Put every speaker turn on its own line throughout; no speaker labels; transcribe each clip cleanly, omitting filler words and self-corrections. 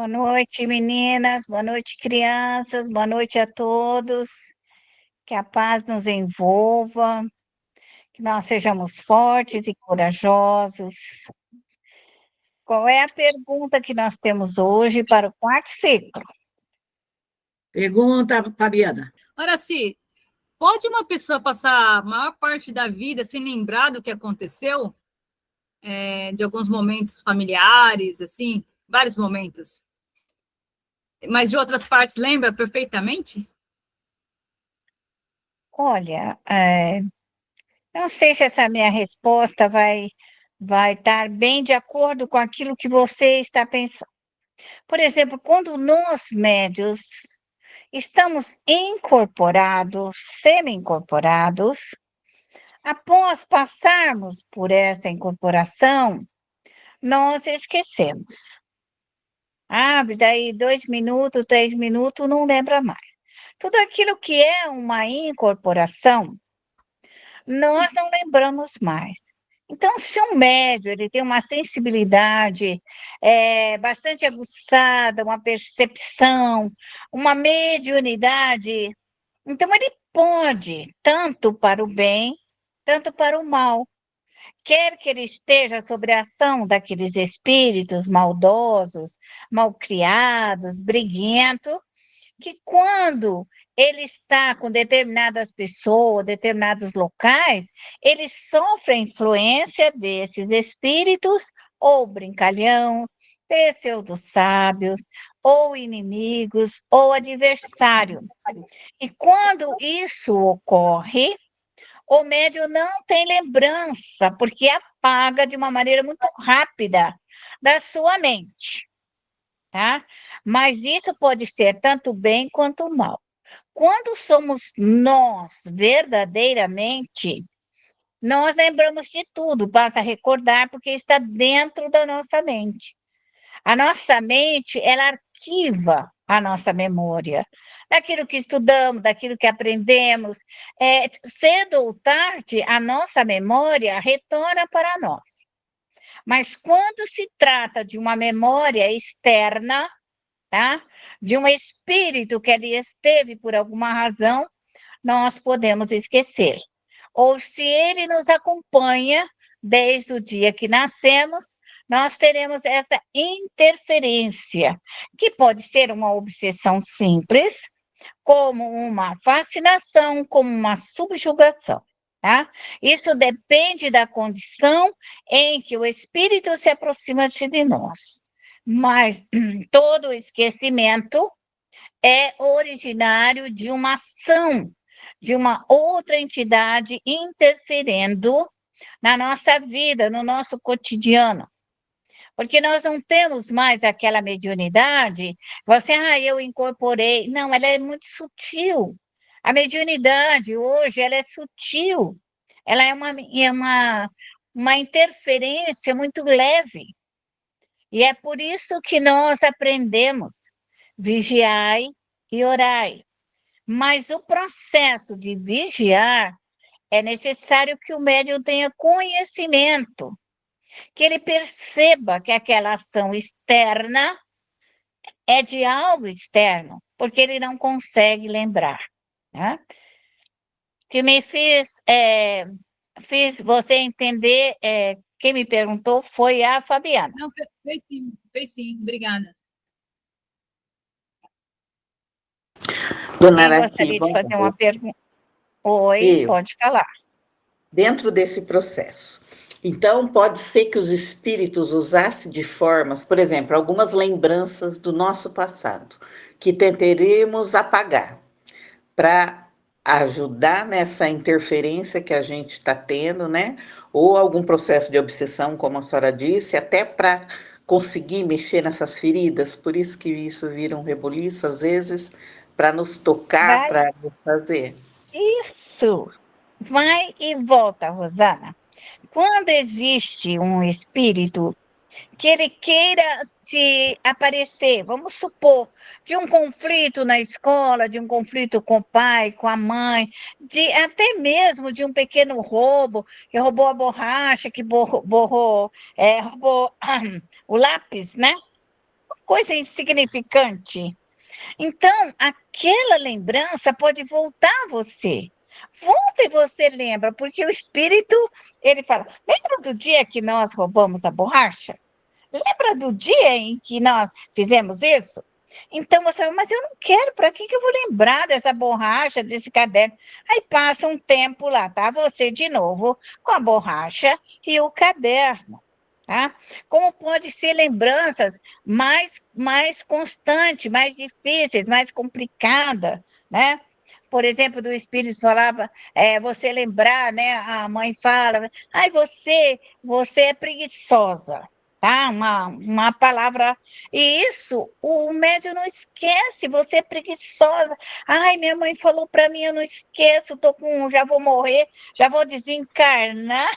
Boa noite, meninas. Boa noite, crianças. Boa noite a todos. Que a paz nos envolva, que nós sejamos fortes e corajosos. Qual é a pergunta que nós temos hoje para o quarto ciclo?
Pergunta, Fabiana.
Araci, pode uma pessoa passar a maior parte da vida sem lembrar do que aconteceu? De alguns momentos familiares, assim, vários momentos. Mas de outras partes lembra perfeitamente?
Olha, não sei se essa minha resposta vai estar bem de acordo com aquilo que você está pensando. Por exemplo, quando nós médios estamos incorporados, semi-incorporados, após passarmos por essa incorporação, nós esquecemos. Daí 2 minutos, 3 minutos, não lembra mais. Tudo aquilo que é uma incorporação, nós não lembramos mais. Então, se um médium ele tem uma sensibilidade bastante aguçada, uma percepção, uma mediunidade, então ele pode, tanto para o bem, tanto para o mal. Quer que ele esteja sob a ação daqueles espíritos maldosos, malcriados, briguentos, que quando ele está com determinadas pessoas, determinados locais, ele sofre a influência desses espíritos, ou brincalhão, pseudo-sábios, ou inimigos, ou adversário. E quando isso ocorre, o médium não tem lembrança, porque apaga de uma maneira muito rápida da sua mente, tá? Mas isso pode ser tanto bem quanto mal. Quando somos nós verdadeiramente, nós lembramos de tudo, basta recordar, porque está dentro da nossa mente. A nossa mente, ela arquiva a nossa memória, daquilo que estudamos, daquilo que aprendemos. Cedo ou tarde, a nossa memória retorna para nós. Mas quando se trata de uma memória externa, tá? De um espírito que ali esteve por alguma razão, nós podemos esquecer. Ou se ele nos acompanha desde o dia que nascemos, nós teremos essa interferência, que pode ser uma obsessão simples, como uma fascinação, como uma subjugação, tá? Isso depende da condição em que o espírito se aproxima de nós. Mas todo esquecimento é originário de uma ação de uma outra entidade interferindo na nossa vida, no nosso cotidiano. Porque nós não temos mais aquela mediunidade, você, eu incorporei. Não, ela é muito sutil. A mediunidade hoje, ela é sutil. Ela é uma interferência muito leve. E é por isso que nós aprendemos, vigiai e orai. Mas o processo de vigiar é necessário que o médium tenha conhecimento, que ele perceba que aquela ação externa é de algo externo, porque ele não consegue lembrar. Né? Que me fiz você entender, quem me perguntou foi a Fabiana.
Não, fez sim, obrigada.
Dona
Quem
Araci,
gostaria de fazer uma pergunta? Oi, pode falar.
Dentro desse processo. Então, pode ser que os espíritos usassem de formas, por exemplo, algumas lembranças do nosso passado, que tentaremos apagar, para ajudar nessa interferência que a gente está tendo, né? Ou algum processo de obsessão, como a senhora disse, até para conseguir mexer nessas feridas, por isso que isso vira um rebuliço, às vezes, para nos tocar, para nos fazer.
Isso! Vai e volta, Rosana. Quando existe um espírito que ele queira se aparecer, vamos supor, de um conflito na escola, de um conflito com o pai, com a mãe, até mesmo de um pequeno roubo, que roubou a borracha, que roubou o lápis, né? coisa insignificante. Então, aquela lembrança pode voltar a você. Volta e você lembra, porque o espírito, ele fala, lembra do dia que nós roubamos a borracha? Lembra do dia em que nós fizemos isso? Então você fala, mas eu não quero, para que eu vou lembrar dessa borracha, desse caderno? Aí passa um tempo lá, tá? Você de novo com a borracha e o caderno. Tá? Como pode ser lembranças mais constantes, mais difíceis, mais complicadas, né? Por exemplo, do Espírito falava, você lembrar, né? A mãe fala, ai, você é preguiçosa, tá? Uma palavra. E isso, o médium não esquece, você é preguiçosa. Ai, minha mãe falou para mim, eu não esqueço, já vou morrer, já vou desencarnar.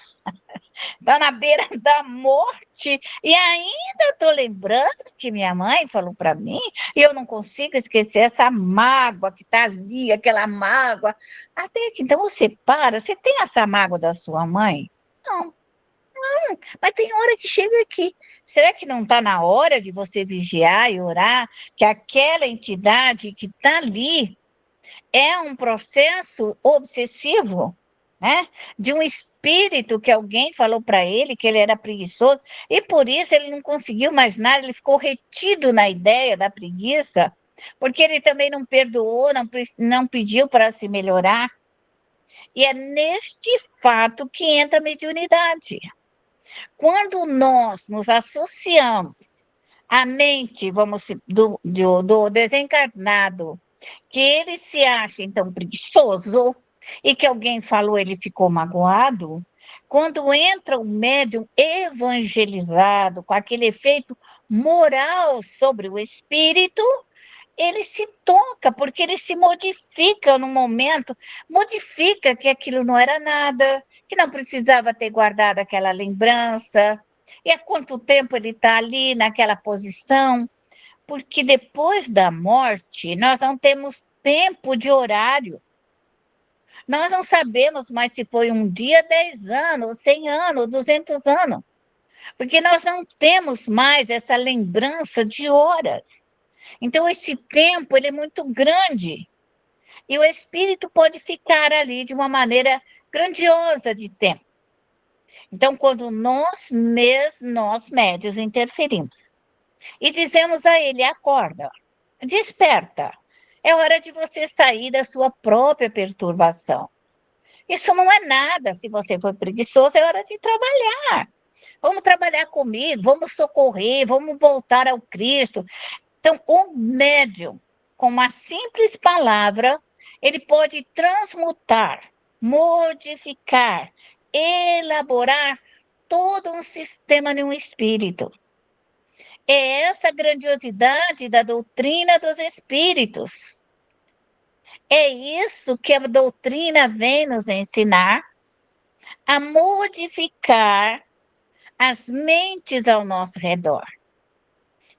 Está na beira da morte, e ainda estou lembrando que minha mãe falou para mim, e eu não consigo esquecer essa mágoa que está ali, aquela mágoa. Até que então você para, você tem essa mágoa da sua mãe? Não, mas tem hora que chega aqui. Será que não está na hora de você vigiar e orar que aquela entidade que está ali é um processo obsessivo, né? De um espírito que alguém falou para ele que ele era preguiçoso, e por isso ele não conseguiu mais nada, ele ficou retido na ideia da preguiça, porque ele também não perdoou, não pediu para se melhorar. E é neste fato que entra a mediunidade. Quando nós nos associamos à mente, do desencarnado, que ele se acha, então, preguiçoso, e que alguém falou, ele ficou magoado, quando entra o médium evangelizado, com aquele efeito moral sobre o espírito, ele se toca, porque ele se modifica no momento, modifica que aquilo não era nada, que não precisava ter guardado aquela lembrança, e há quanto tempo ele está ali naquela posição, porque depois da morte, nós não temos tempo de horário. Nós não sabemos mais se foi um dia, 10 anos, 100 anos, 200 anos, porque nós não temos mais essa lembrança de horas. Então, esse tempo ele é muito grande, e o espírito pode ficar ali de uma maneira grandiosa de tempo. Então, quando nós médios, interferimos e dizemos a ele, acorda, desperta, é hora de você sair da sua própria perturbação. Isso não é nada, se você for preguiçoso, é hora de trabalhar. Vamos trabalhar comigo, vamos socorrer, vamos voltar ao Cristo. Então, o médium, com uma simples palavra, ele pode transmutar, modificar, elaborar todo um sistema de um espírito. É essa grandiosidade da doutrina dos espíritos. É isso que a doutrina vem nos ensinar, a modificar as mentes ao nosso redor.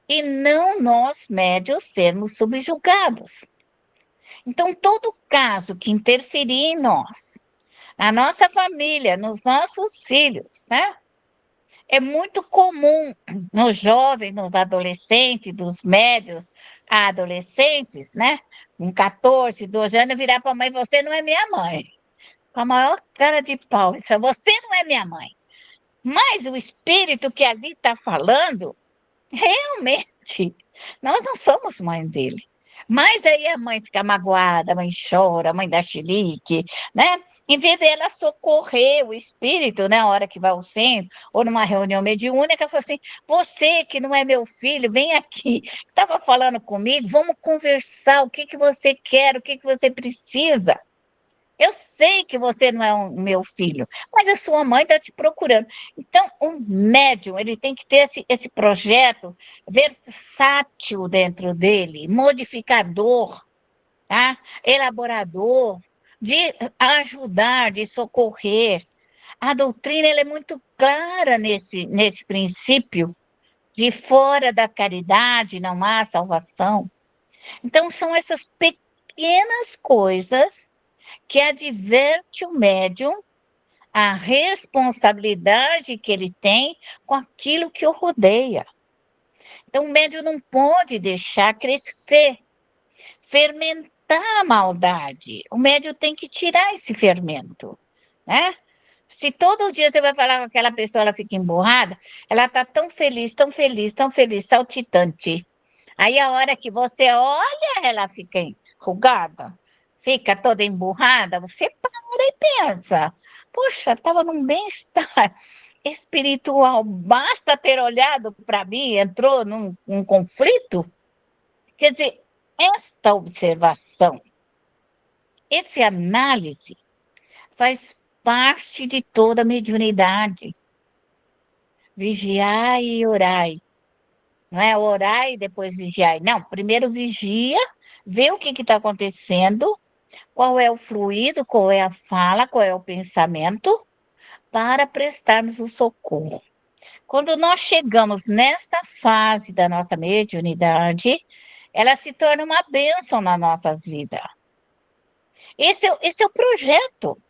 E não nós, médios, sermos subjugados. Então, todo caso que interferir em nós, na nossa família, nos nossos filhos, né? É muito comum nos jovens, nos adolescentes, dos médios a adolescentes, né? Com 14, 12 anos, virar para a mãe, você não é minha mãe. Com a maior cara de pau, isso, você não é minha mãe. Mas o espírito que ali está falando, realmente, nós não somos mãe dele. Mas aí a mãe fica magoada, a mãe chora, a mãe dá chilique, né? Em vez dela socorrer o espírito, né, na hora que vai ao centro, ou numa reunião mediúnica, fala assim, você que não é meu filho, vem aqui, estava falando comigo, vamos conversar, o que você quer, o que você precisa. Eu sei que você não é meu filho, mas a sua mãe está te procurando. Então, um médium, ele tem que ter esse projeto versátil dentro dele, modificador, tá? Elaborador, de ajudar, de socorrer. A doutrina ela é muito clara nesse princípio, de fora da caridade não há salvação. Então, são essas pequenas coisas que adverte o médium a responsabilidade que ele tem com aquilo que o rodeia. Então, o médium não pode deixar crescer, fermentar a maldade. O médium tem que tirar esse fermento, né? Se todo dia você vai falar com aquela pessoa, ela fica emburrada, ela está tão feliz, tão feliz, tão feliz, saltitante. Aí, a hora que você olha, ela fica enrugada, fica toda emburrada, você para e pensa, poxa, estava num bem-estar espiritual, basta ter olhado para mim, entrou num conflito. Quer dizer, esta observação, essa análise, faz parte de toda a mediunidade. Vigiai e orai. Não é orai e depois vigiai. Não, primeiro vigia, vê o que está acontecendo, qual é o fluido, qual é a fala, qual é o pensamento, para prestarmos o socorro. Quando nós chegamos nessa fase da nossa mediunidade, ela se torna uma bênção nas nossas vidas. Esse é o projeto,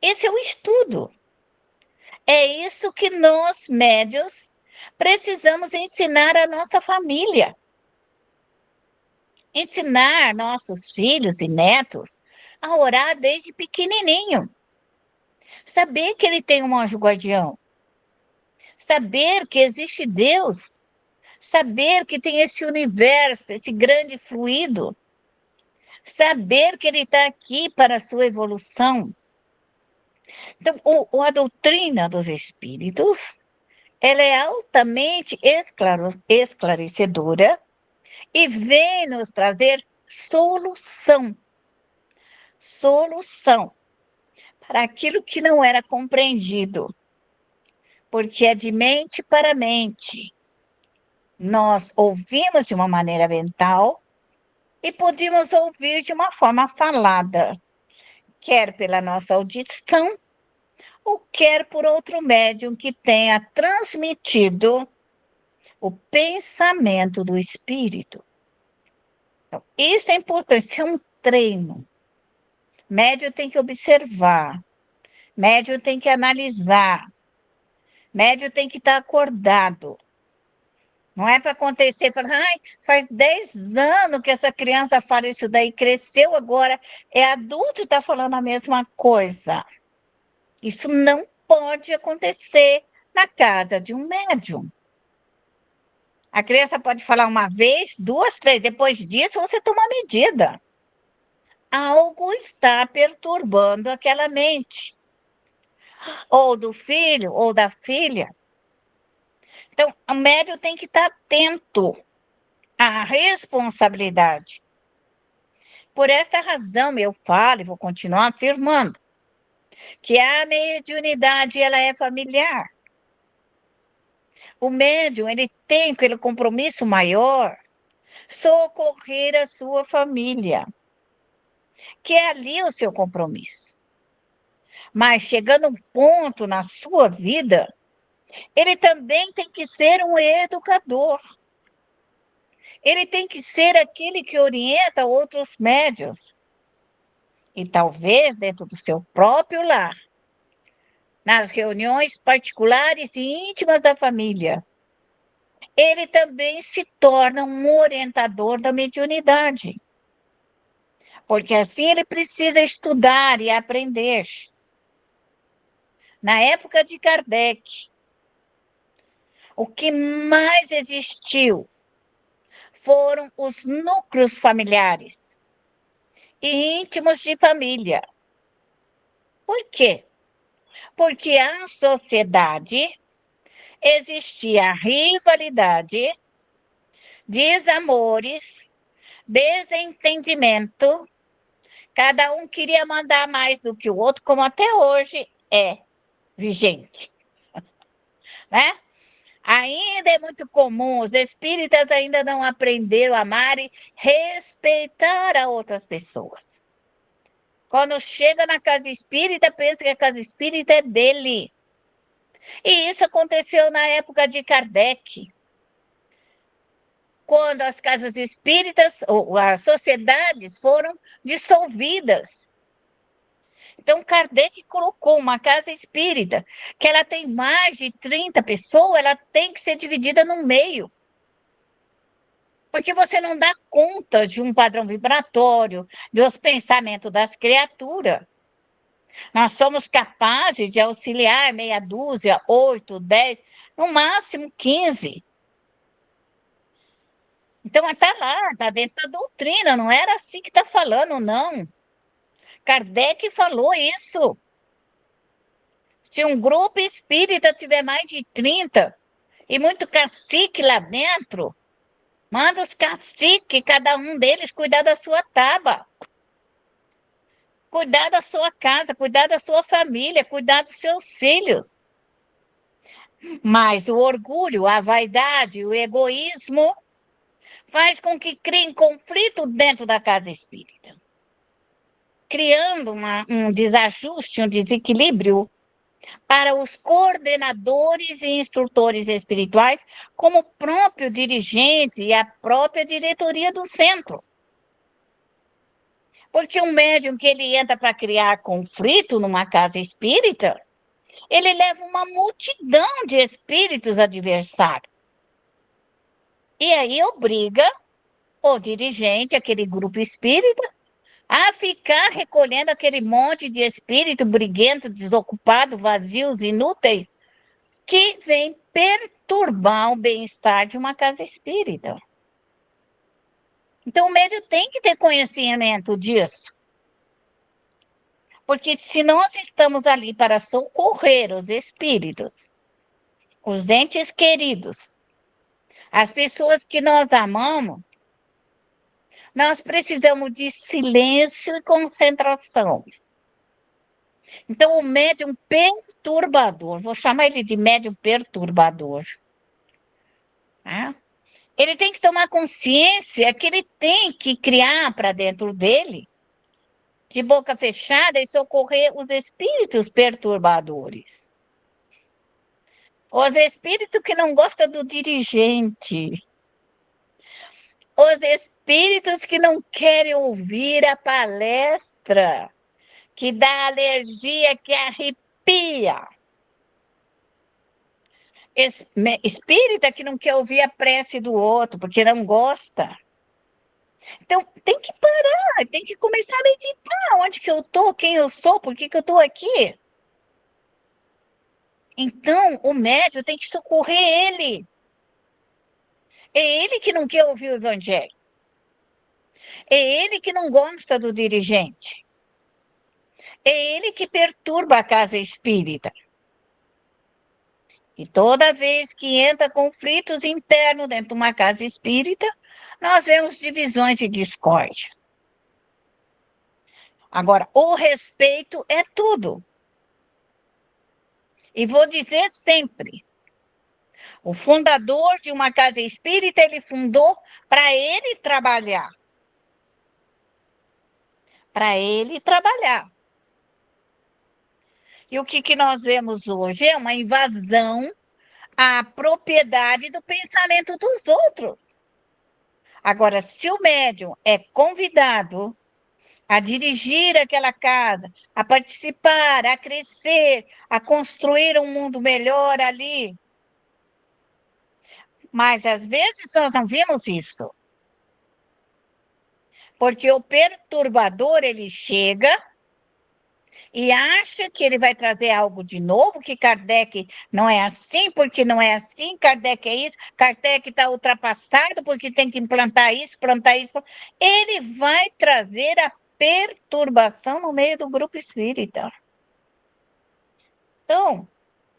esse é o estudo. É isso que nós, médios, precisamos ensinar à nossa família. Ensinar nossos filhos e netos a orar desde pequenininho. Saber que ele tem um anjo guardião. Saber que existe Deus. Saber que tem esse universo, esse grande fluido. Saber que ele está aqui para a sua evolução. Então, a doutrina dos espíritos, ela é altamente esclarecedora e vem nos trazer solução. Solução para aquilo que não era compreendido. Porque é de mente para mente. Nós ouvimos de uma maneira mental e podemos ouvir de uma forma falada, quer pela nossa audição, ou quer por outro médium que tenha transmitido o pensamento do espírito. Então, isso é importante, isso é um treino. Médium tem que observar, médium tem que analisar, médium tem que estar acordado. Não é para acontecer, falar, ai, faz 10 anos que essa criança fala isso daí, cresceu agora, é adulto e está falando a mesma coisa. Isso não pode acontecer na casa de um médium. A criança pode falar uma vez, duas, três, depois disso você toma medida. Algo está perturbando aquela mente. Ou do filho, ou da filha. Então, o médium tem que estar atento à responsabilidade. Por esta razão, eu falo e vou continuar afirmando que a mediunidade ela é familiar. O médium ele tem aquele compromisso maior, socorrer a sua família, que é ali o seu compromisso. Mas chegando um ponto na sua vida, ele também tem que ser um educador. Ele tem que ser aquele que orienta outros médiuns. E talvez dentro do seu próprio lar, nas reuniões particulares e íntimas da família, ele também se torna um orientador da mediunidade. Porque assim ele precisa estudar e aprender. Na época de Kardec, o que mais existiu foram os núcleos familiares e íntimos de família. Por quê? Porque a sociedade existia rivalidade, desamores, desentendimento, cada um queria mandar mais do que o outro, como até hoje é vigente, né? Ainda é muito comum, os espíritas ainda não aprenderam a amar e respeitar a outras pessoas. Quando chega na casa espírita, pensa que a casa espírita é dele. E isso aconteceu na época de Kardec, quando as casas espíritas, ou as sociedades foram dissolvidas. Então, Kardec colocou uma casa espírita, que ela tem mais de 30 pessoas, ela tem que ser dividida no meio. Porque você não dá conta de um padrão vibratório, dos pensamentos das criaturas. Nós somos capazes de auxiliar meia dúzia, 8, 10, no máximo 15. Então, está lá, está dentro da doutrina, não era assim que está falando, não. Kardec falou isso. Se um grupo espírita tiver mais de 30 e muito cacique lá dentro, manda os caciques, cada um deles, cuidar da sua taba, cuidar da sua casa, cuidar da sua família, cuidar dos seus filhos. Mas o orgulho, a vaidade, o egoísmo faz com que criem conflito dentro da casa espírita, criando um desajuste, um desequilíbrio para os coordenadores e instrutores espirituais, como o próprio dirigente e a própria diretoria do centro. Porque um médium que ele entra para criar conflito numa casa espírita, ele leva uma multidão de espíritos adversários. E aí obriga o dirigente, aquele grupo espírita, a ficar recolhendo aquele monte de espírito briguento, desocupado, vazios, inúteis, que vem perturbar o bem-estar de uma casa espírita. Então, o médium tem que ter conhecimento disso. Porque se nós estamos ali para socorrer os espíritos, os entes queridos, as pessoas que nós amamos, nós precisamos de silêncio e concentração. Então, o médium perturbador, vou chamar ele de médium perturbador, tá? Ele tem que tomar consciência que ele tem que criar para dentro dele, de boca fechada, e socorrer os espíritos perturbadores. Os espíritos que não gostam do dirigente. Os espíritos que não querem ouvir a palestra, que dá alergia, que arrepia. Espírita que não quer ouvir a prece do outro, porque não gosta. Então, tem que parar, tem que começar a meditar onde que eu estou, quem eu sou, por que eu estou aqui. Então, o médium tem que socorrer ele. É ele que não quer ouvir o evangelho. É ele que não gosta do dirigente. É ele que perturba a casa espírita. E toda vez que entra conflitos internos dentro de uma casa espírita, nós vemos divisões e discórdia. Agora, o respeito é tudo. E vou dizer sempre, o fundador de uma casa espírita, ele fundou para ele trabalhar. Para ele trabalhar. E o que nós vemos hoje é uma invasão à propriedade do pensamento dos outros. Agora, se o médium é convidado a dirigir aquela casa, a participar, a crescer, a construir um mundo melhor ali. Mas, às vezes, nós não vimos isso. Porque o perturbador, ele chega e acha que ele vai trazer algo de novo, que Kardec não é assim, porque não é assim, Kardec é isso, Kardec está ultrapassado, porque tem que implantar isso, plantar isso. Ele vai trazer a perturbação no meio do grupo espírita. Então,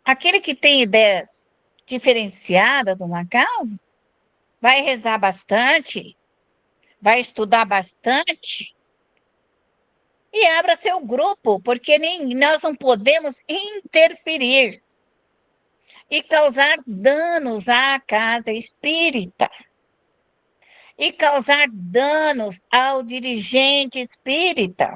aquele que tem ideias diferenciadas de uma casa, vai rezar bastante, vai estudar bastante, e abra seu grupo, porque nem nós não podemos interferir e causar danos à casa espírita, e causar danos ao dirigente espírita.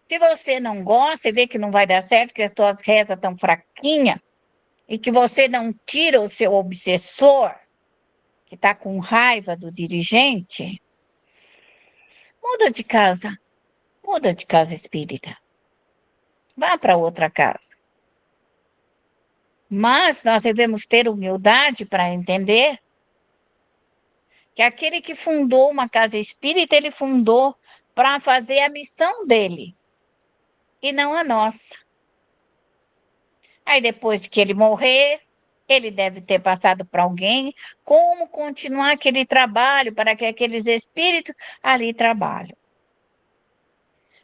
Se você não gosta e vê que não vai dar certo, que as suas rezas estão fraquinhas, e que você não tira o seu obsessor, que está com raiva do dirigente, muda de casa espírita. Vá para outra casa. Mas nós devemos ter humildade para entender que aquele que fundou uma casa espírita, ele fundou para fazer a missão dele, e não a nossa. Aí, depois que ele morrer, ele deve ter passado para alguém como continuar aquele trabalho para que aqueles espíritos ali trabalhem.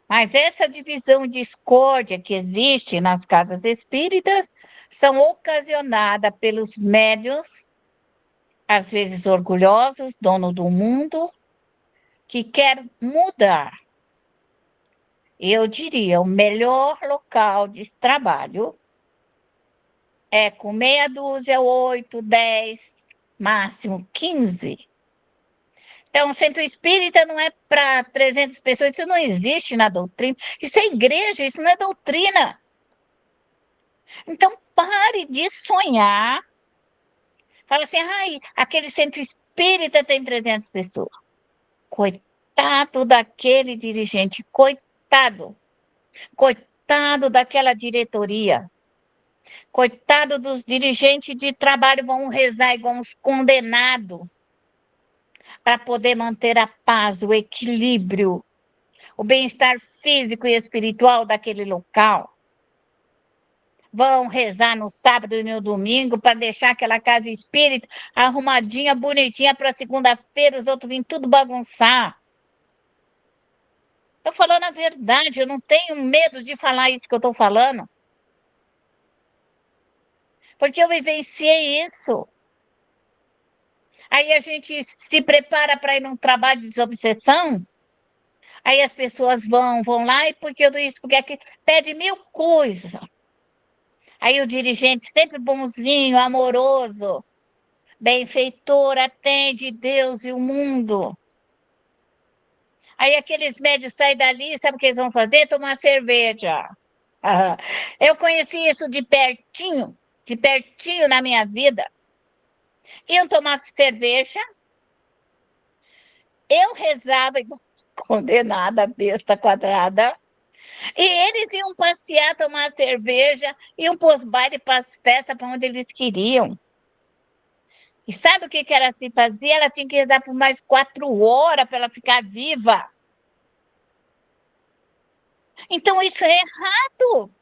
Mas essa divisão de discórdia que existe nas casas espíritas são ocasionadas pelos médiuns, às vezes orgulhosos, dono do mundo, que quer mudar. Eu diria, o melhor local de trabalho é com meia dúzia, 8, 10, máximo 15. Então, o centro espírita não é para 300 pessoas, isso não existe na doutrina. Isso é igreja, isso não é doutrina. Então, pare de sonhar. Fala assim, ai, aquele centro espírita tem 300 pessoas. Coitado daquele dirigente, coitado. Coitado daquela diretoria. Coitado dos dirigentes de trabalho, vão rezar igual uns condenados para poder manter a paz, o equilíbrio, o bem-estar físico e espiritual daquele local. Vão rezar no sábado e no domingo para deixar aquela casa espírita arrumadinha, bonitinha para segunda-feira, os outros vêm tudo bagunçar. Estou falando a verdade, eu não tenho medo de falar isso que eu estou falando. Porque eu vivenciei isso. Aí a gente se prepara para ir num trabalho de desobsessão, aí as pessoas vão lá, e porque eu isso, porque aqui pede 1000 coisas. Aí o dirigente sempre bonzinho, amoroso, benfeitor, atende Deus e o mundo. Aí aqueles médios saem dali, sabe o que eles vão fazer? Tomar cerveja. Eu conheci isso de pertinho na minha vida. Iam tomar cerveja, eu rezava igual condenada, besta quadrada, e eles iam passear, tomar cerveja, iam para os bailes, para as festas, para onde eles queriam. E sabe o que ela se fazia? Ela tinha que rezar por mais 4 horas para ela ficar viva. Então, isso é errado.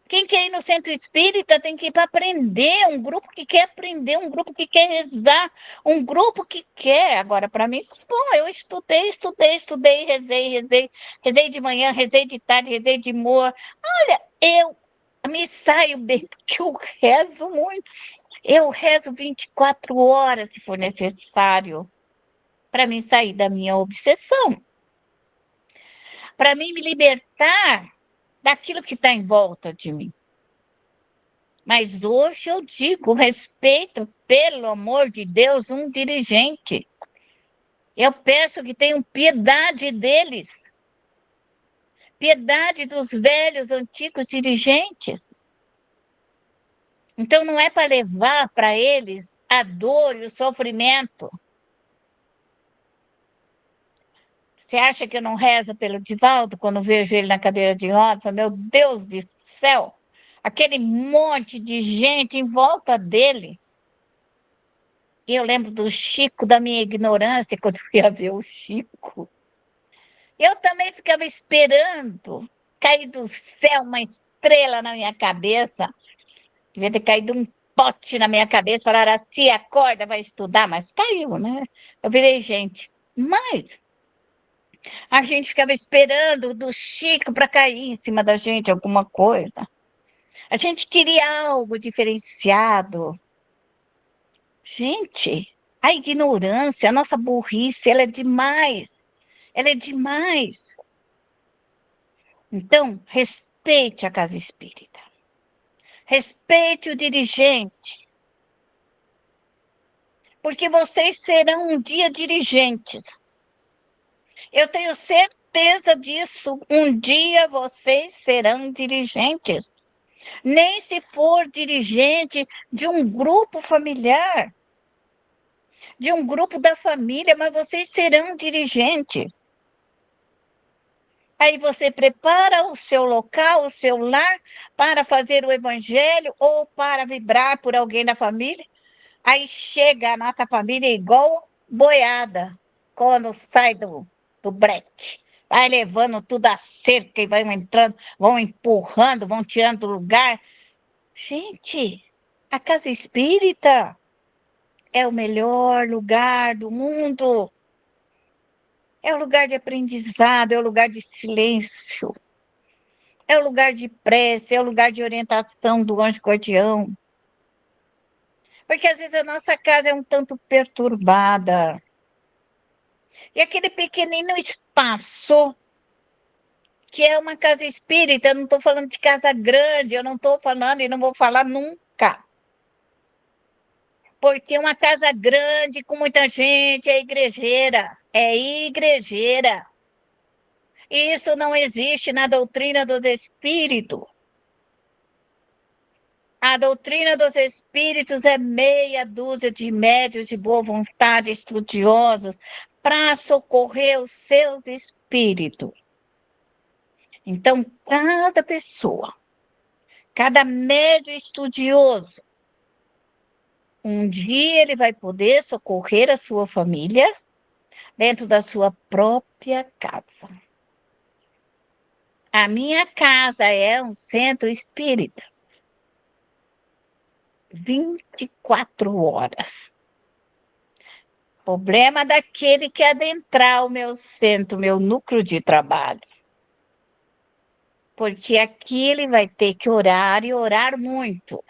Quem quer ir no centro espírita tem que ir para aprender, um grupo que quer aprender, um grupo que quer rezar, um grupo que quer. Agora, para mim, bom, eu estudei, rezei de manhã, rezei de tarde, rezei de manhã. Olha, eu me saio bem, porque eu rezo muito. Eu rezo 24 horas, se for necessário, para mim sair da minha obsessão, para mim me libertar daquilo que está em volta de mim. Mas hoje eu digo, respeito, pelo amor de Deus, um dirigente. Eu peço que tenham piedade deles. Piedade dos velhos, antigos dirigentes. Então, não é para levar para eles a dor e o sofrimento. Você acha que eu não rezo pelo Divaldo quando vejo ele na cadeira de rodas? Meu Deus do céu! Aquele monte de gente em volta dele. E eu lembro do Chico, da minha ignorância, quando eu ia ver o Chico. Eu também ficava esperando cair do céu uma estrela na minha cabeça. Devia ter caído um pote na minha cabeça, falaram assim, acorda, vai estudar, mas caiu, né? Eu virei gente. Mas a gente ficava esperando do Chico para cair em cima da gente alguma coisa. A gente queria algo diferenciado. Gente, a ignorância, a nossa burrice, ela é demais. Ela é demais. Então, respeite a casa espírita. Respeite o dirigente. Porque vocês serão um dia dirigentes. Eu tenho certeza disso. Um dia vocês serão dirigentes. Nem se for dirigente de um grupo familiar, de um grupo da família, mas vocês serão dirigentes. Aí você prepara o seu local, o seu lar, para fazer o evangelho ou para vibrar por alguém da família. Aí chega a nossa família igual boiada, quando sai do brete. Vai levando tudo a cerca e vai entrando, vão empurrando, vão tirando do lugar. Gente, a casa espírita é o melhor lugar do mundo. É o lugar de aprendizado, é o lugar de silêncio, é o lugar de prece, é o lugar de orientação do anjo guardião. Porque às vezes a nossa casa é um tanto perturbada. E aquele pequenino espaço, que é uma casa espírita, eu não estou falando de casa grande, eu não estou falando e não vou falar nunca. Porque uma casa grande com muita gente é igrejeira, é igrejeira. E isso não existe na doutrina dos espíritos. A doutrina dos espíritos é meia dúzia de médios de boa vontade, estudiosos, para socorrer os seus espíritos. Então, cada pessoa, cada médio estudioso, um dia ele vai poder socorrer a sua família dentro da sua própria casa. A minha casa é um centro espírita. 24 horas. Problema daquele que adentrar o meu centro, o meu núcleo de trabalho. Porque aqui ele vai ter que orar e orar muito.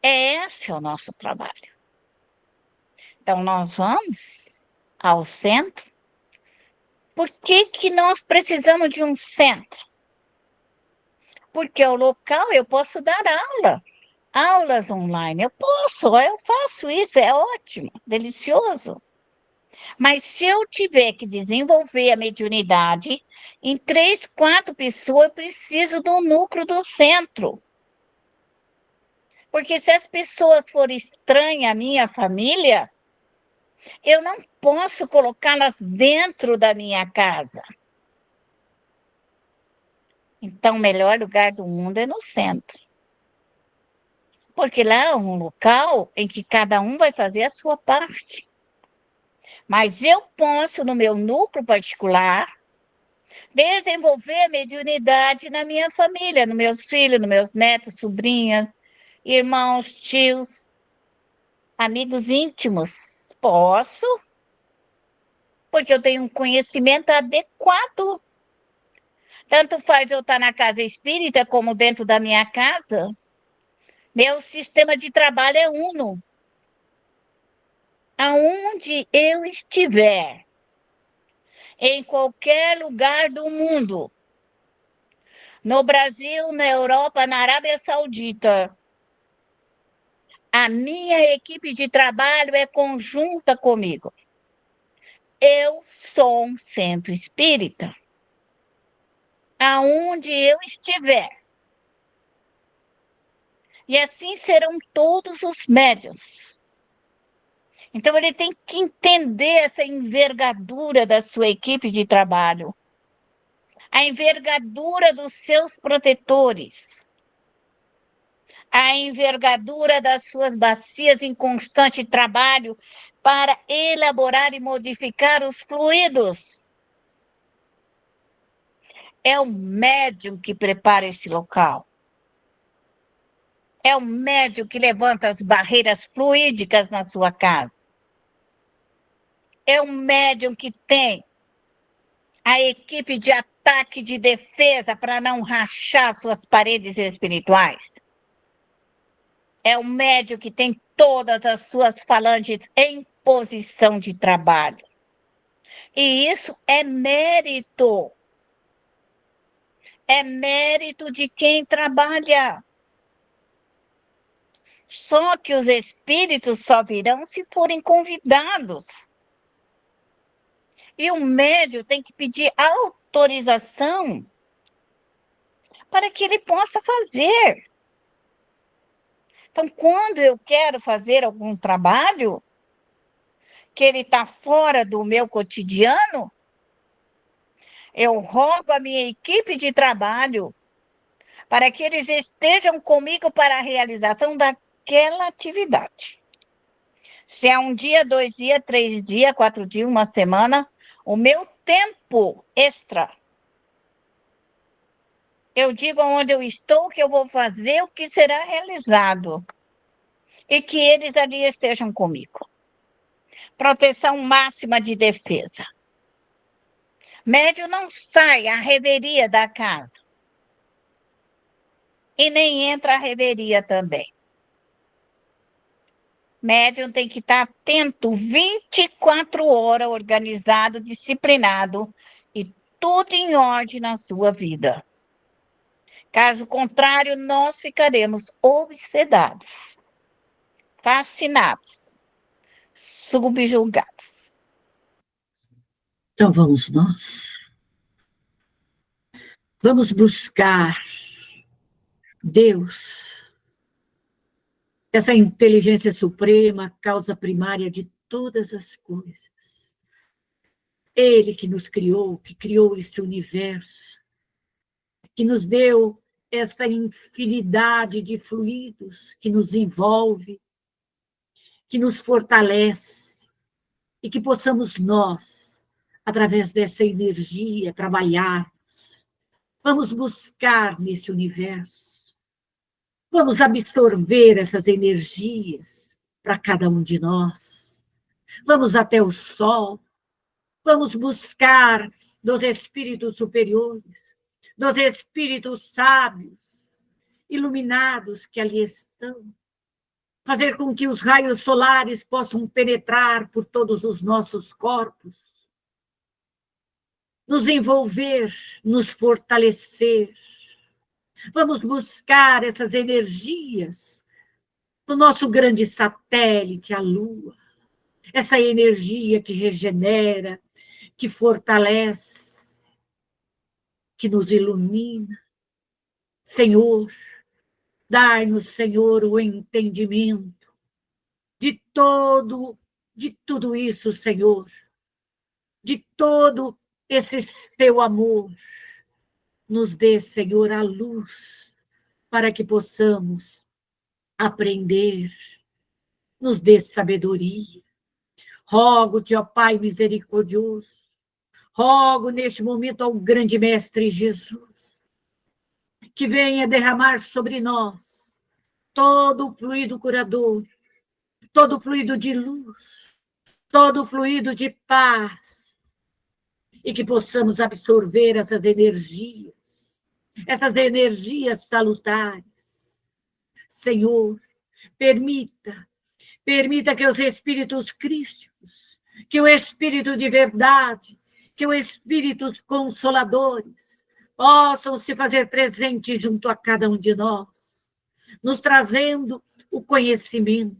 Esse é o nosso trabalho. Então, nós vamos ao centro. Por que nós precisamos de um centro? Porque é o local eu posso dar aula. Aulas online, eu faço isso, é ótimo, delicioso. Mas se eu tiver que desenvolver a mediunidade, em 3, 4 pessoas, eu preciso do núcleo do centro. Porque se as pessoas forem estranhas à minha família, eu não posso colocá-las dentro da minha casa. Então, o melhor lugar do mundo é no centro. Porque lá é um local em que cada um vai fazer a sua parte. Mas eu posso, no meu núcleo particular, desenvolver a mediunidade na minha família, nos meus filhos, nos meus netos, sobrinhas, irmãos, tios, amigos íntimos. Posso, porque eu tenho um conhecimento adequado. Tanto faz eu estar na casa espírita como dentro da minha casa. Meu sistema de trabalho é uno. Aonde eu estiver, em qualquer lugar do mundo, no Brasil, na Europa, na Arábia Saudita, a minha equipe de trabalho é conjunta comigo. Eu sou um centro espírita. Aonde eu estiver. E assim serão todos os médiuns. Então, ele tem que entender essa envergadura da sua equipe de trabalho, a envergadura dos seus protetores, a envergadura das suas bacias em constante trabalho para elaborar e modificar os fluidos. É o médium que prepara esse local. É o médium que levanta as barreiras fluídicas na sua casa. É o médium que tem a equipe de ataque e de defesa para não rachar suas paredes espirituais. É o médium que tem todas as suas falanges em posição de trabalho. E isso é mérito. É mérito de quem trabalha. Só que os espíritos só virão se forem convidados. E o médium tem que pedir autorização para que ele possa fazer. Então, quando eu quero fazer algum trabalho que ele está fora do meu cotidiano, eu rogo a minha equipe de trabalho para que eles estejam comigo para a realização aquela atividade. Se é 1 dia, 2 dias, 3 dias, 4 dias, uma semana, o meu tempo extra, eu digo onde eu estou, que eu vou fazer, o que será realizado. E que eles ali estejam comigo. Proteção máxima de defesa. Médium não sai à reveria da casa. E nem entra à reveria também. Médium tem que estar atento 24 horas, organizado, disciplinado e tudo em ordem na sua vida. Caso contrário, nós ficaremos obsedados, fascinados, subjugados.
Então vamos nós. Vamos buscar Deus, essa inteligência suprema, causa primária de todas as coisas. Ele que nos criou, que criou este universo, que nos deu essa infinidade de fluidos que nos envolve, que nos fortalece, e que possamos nós, através dessa energia, trabalhar. Vamos buscar nesse universo. Vamos absorver essas energias para cada um de nós. Vamos até o sol. Vamos buscar dos espíritos superiores, dos espíritos sábios, iluminados que ali estão. Fazer com que os raios solares possam penetrar por todos os nossos corpos. Nos envolver, nos fortalecer. Vamos buscar essas energias do nosso grande satélite, a Lua. Essa energia que regenera, que fortalece, que nos ilumina. Senhor, dai-nos, Senhor, o entendimento de tudo isso, Senhor, de todo esse seu amor. Nos dê, Senhor, a luz para que possamos aprender. Nos dê sabedoria. Rogo-te, ó Pai misericordioso, rogo neste momento ao grande Mestre Jesus, que venha derramar sobre nós todo o fluido curador, todo o fluido de luz, todo o fluido de paz, e que possamos absorver essas energias salutares. Senhor, permita que os espíritos crísticos, que o espírito de verdade, que os espíritos consoladores possam se fazer presente junto a cada um de nós, nos trazendo o conhecimento,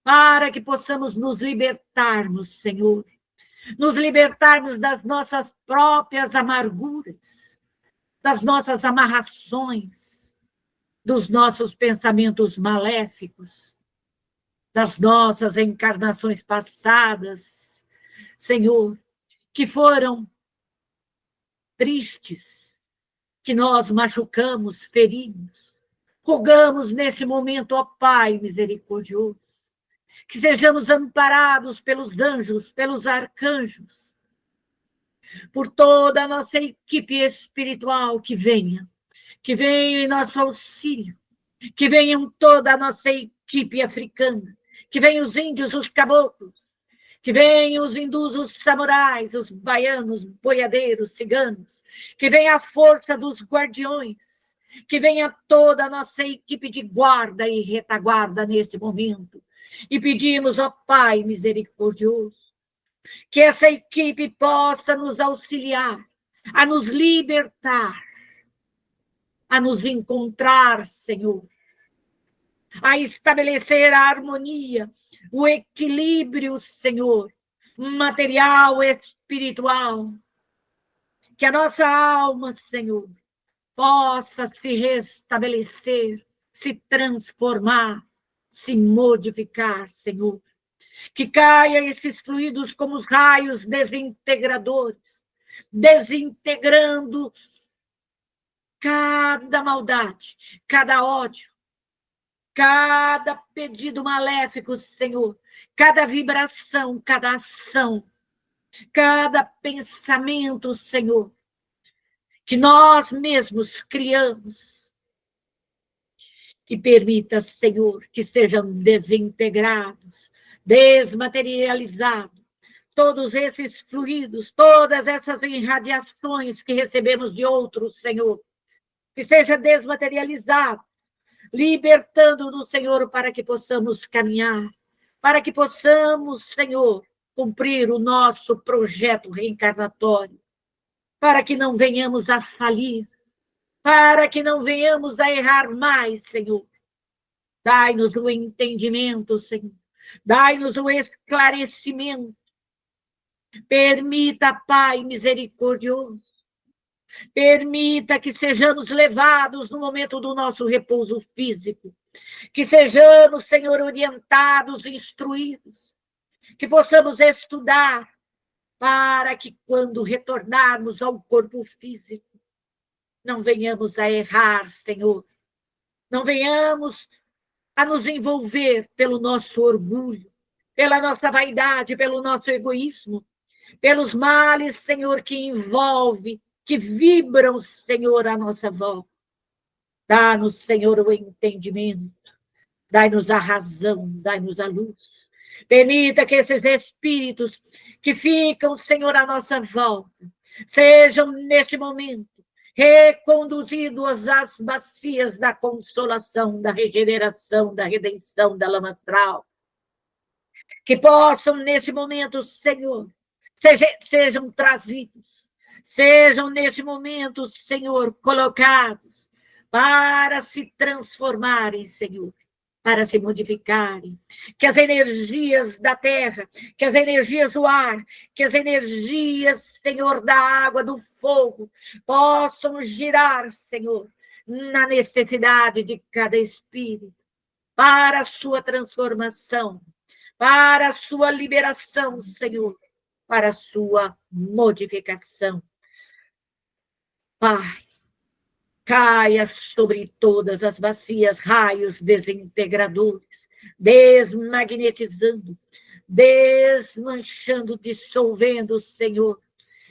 para que possamos nos libertarmos, Senhor, nos libertarmos das nossas próprias amarguras, das nossas amarrações, dos nossos pensamentos maléficos, das nossas encarnações passadas, Senhor, que foram tristes, que nós machucamos, ferimos. Rogamos nesse momento, ó Pai misericordioso, que sejamos amparados pelos anjos, pelos arcanjos, por toda a nossa equipe espiritual que venha em nosso auxílio, que venham toda a nossa equipe africana, que venham os índios, os caboclos, que venham os hindus, os samurais, os baianos, boiadeiros, ciganos, que venha a força dos guardiões, que venha toda a nossa equipe de guarda e retaguarda neste momento. E pedimos, ó Pai misericordioso, que essa equipe possa nos auxiliar, a nos libertar, a nos encontrar, Senhor, a estabelecer a harmonia, o equilíbrio, Senhor, material, espiritual, que a nossa alma, Senhor, possa se restabelecer, se transformar, se modificar, Senhor. Que caia esses fluidos como os raios desintegradores, desintegrando cada maldade, cada ódio, cada pedido maléfico, Senhor, cada vibração, cada ação, cada pensamento, Senhor, que nós mesmos criamos, que permita, Senhor, que sejam desintegrados, desmaterializados, todos esses fluidos, todas essas irradiações que recebemos de outros, Senhor, que seja desmaterializado, libertando-nos, Senhor, para que possamos caminhar, para que possamos, Senhor, cumprir o nosso projeto reencarnatório, para que não venhamos a falir, para que não venhamos a errar mais, Senhor. Dai-nos o entendimento, Senhor. Dai-nos o esclarecimento. Permita, Pai misericordioso, permita que sejamos levados no momento do nosso repouso físico, que sejamos, Senhor, orientados, instruídos, que possamos estudar para que quando retornarmos ao corpo físico, não venhamos a errar, Senhor, não venhamos a nos envolver pelo nosso orgulho, pela nossa vaidade, pelo nosso egoísmo, pelos males, Senhor, que envolve, que vibram, Senhor, à nossa volta. Dá-nos, Senhor, o entendimento, dai-nos a razão, dai-nos a luz. Permita que esses espíritos que ficam, Senhor, à nossa volta, sejam, neste momento, reconduzidos às bacias da consolação, da regeneração, da redenção, da lama astral. Que possam, nesse momento, Senhor, sejam trazidos, sejam, neste momento, Senhor, colocados para se transformarem, Senhor, para se modificarem, que as energias da terra, que as energias do ar, que as energias, Senhor, da água, do fogo, possam girar, Senhor, na necessidade de cada espírito, para a sua transformação, para a sua liberação, Senhor, para a sua modificação. Pai, caia sobre todas as bacias raios desintegradores, desmagnetizando, desmanchando, dissolvendo, Senhor,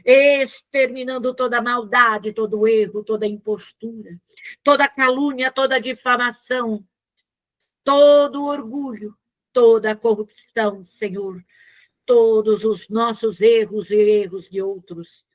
exterminando toda maldade, todo erro, toda impostura, toda calúnia, toda difamação, todo orgulho, toda corrupção, Senhor, todos os nossos erros e erros de outros.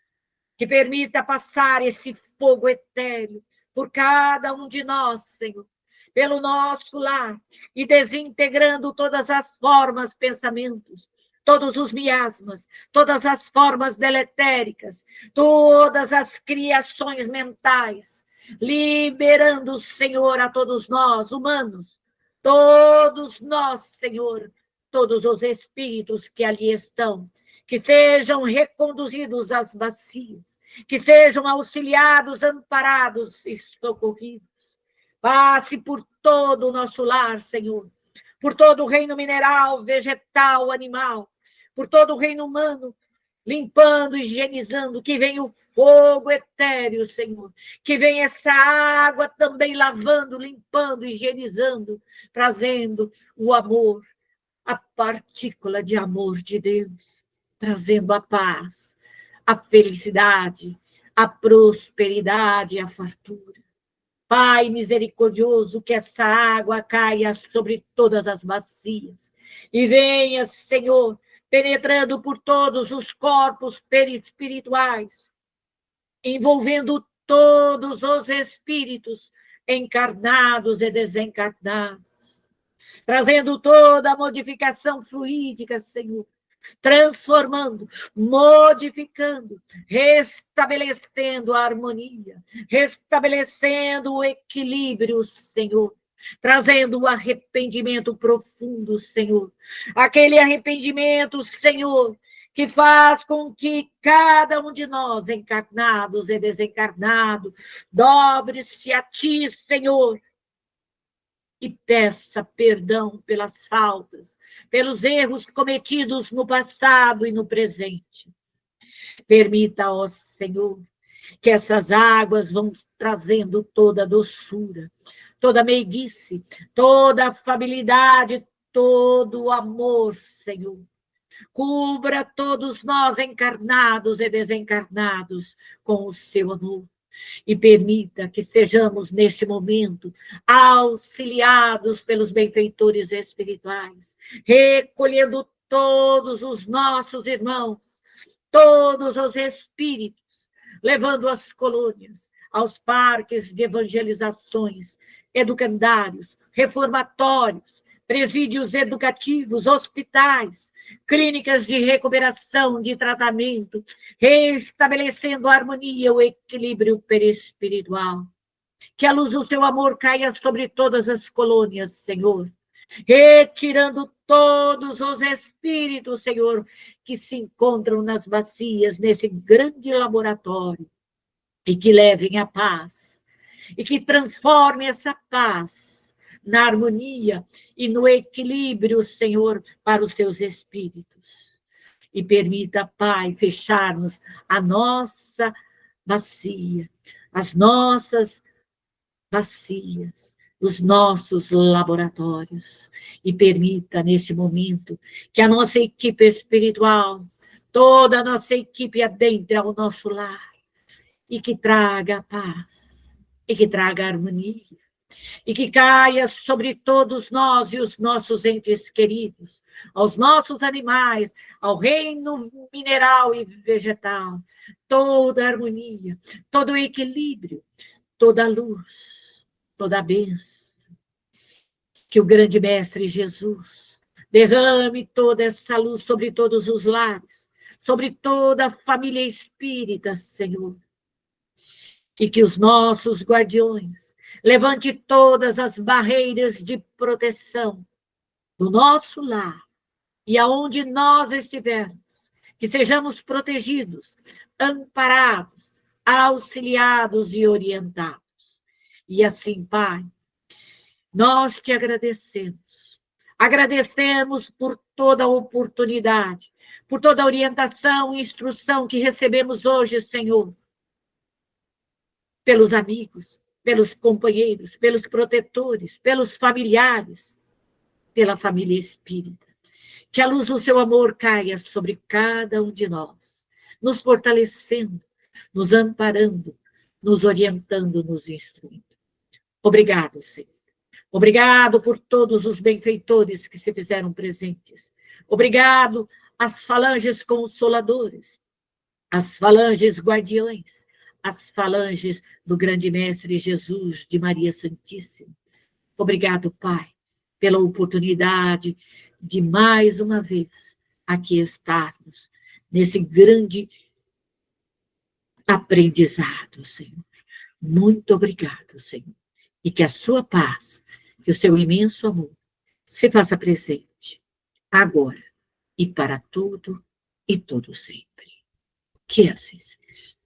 Que permita passar esse fogo etéreo por cada um de nós, Senhor, pelo nosso lar, e desintegrando todas as formas, pensamentos, todos os miasmas, todas as formas deletéricas, todas as criações mentais, liberando, Senhor, a todos nós, humanos, todos nós, Senhor, todos os espíritos que ali estão, que sejam reconduzidos às bacias, que sejam auxiliados, amparados e socorridos. Passe por todo o nosso lar, Senhor, por todo o reino mineral, vegetal, animal, por todo o reino humano, limpando, higienizando, que venha o fogo etéreo, Senhor, que venha essa água também lavando, limpando, higienizando, trazendo o amor, a partícula de amor de Deus, trazendo a paz, a felicidade, a prosperidade, a fartura. Pai misericordioso, que essa água caia sobre todas as bacias e venha, Senhor, penetrando por todos os corpos perispirituais, envolvendo todos os espíritos encarnados e desencarnados, trazendo toda a modificação fluídica, Senhor, transformando, modificando, restabelecendo a harmonia, restabelecendo o equilíbrio, Senhor, trazendo o arrependimento profundo, Senhor, aquele arrependimento, Senhor, que faz com que cada um de nós, encarnados e desencarnados, dobre-se a Ti, Senhor, e peça perdão pelas faltas, pelos erros cometidos no passado e no presente. Permita, ó Senhor, que essas águas vão trazendo toda a doçura, toda meiguice, toda afabilidade, todo o amor, Senhor. Cubra todos nós, encarnados e desencarnados, com o seu amor. E permita que sejamos, neste momento, auxiliados pelos benfeitores espirituais, recolhendo todos os nossos irmãos, todos os espíritos, levando as colônias aos parques de evangelizações, educandários, reformatórios, presídios educativos, hospitais, clínicas de recuperação, de tratamento, restabelecendo a harmonia, o equilíbrio perispiritual. Que a luz do seu amor caia sobre todas as colônias, Senhor, retirando todos os espíritos, Senhor, que se encontram nas bacias, nesse grande laboratório, e que levem a paz, e que transforme essa paz na harmonia e no equilíbrio, Senhor, para os seus espíritos. E permita, Pai, fecharmos a nossa bacia, as nossas bacias, os nossos laboratórios. E permita, neste momento, que a nossa equipe espiritual, toda a nossa equipe adentre ao nosso lar, e que traga paz, e que traga harmonia, e que caia sobre todos nós e os nossos entes queridos, aos nossos animais, ao reino mineral e vegetal, toda a harmonia, todo o equilíbrio, toda a luz, toda a bênção. Que o grande Mestre Jesus derrame toda essa luz sobre todos os lares, sobre toda a família espírita, Senhor. E que os nossos guardiões levante todas as barreiras de proteção do nosso lar e aonde nós estivermos, que sejamos protegidos, amparados, auxiliados e orientados. E assim, Pai, nós te agradecemos. Agradecemos por toda a oportunidade, por toda a orientação e instrução que recebemos hoje, Senhor, pelos amigos, pelos companheiros, pelos protetores, pelos familiares, pela família espírita. Que a luz do seu amor caia sobre cada um de nós, nos fortalecendo, nos amparando, nos orientando, nos instruindo. Obrigado, Senhor. Obrigado por todos os benfeitores que se fizeram presentes. Obrigado às falanges consoladoras, às falanges guardiães, as falanges do grande Mestre Jesus, de Maria Santíssima. Obrigado, Pai, pela oportunidade de mais uma vez aqui estarmos nesse grande aprendizado, Senhor. Muito obrigado, Senhor. E que a sua paz, que o seu imenso amor se faça presente agora e para tudo e todo sempre. Que assim seja.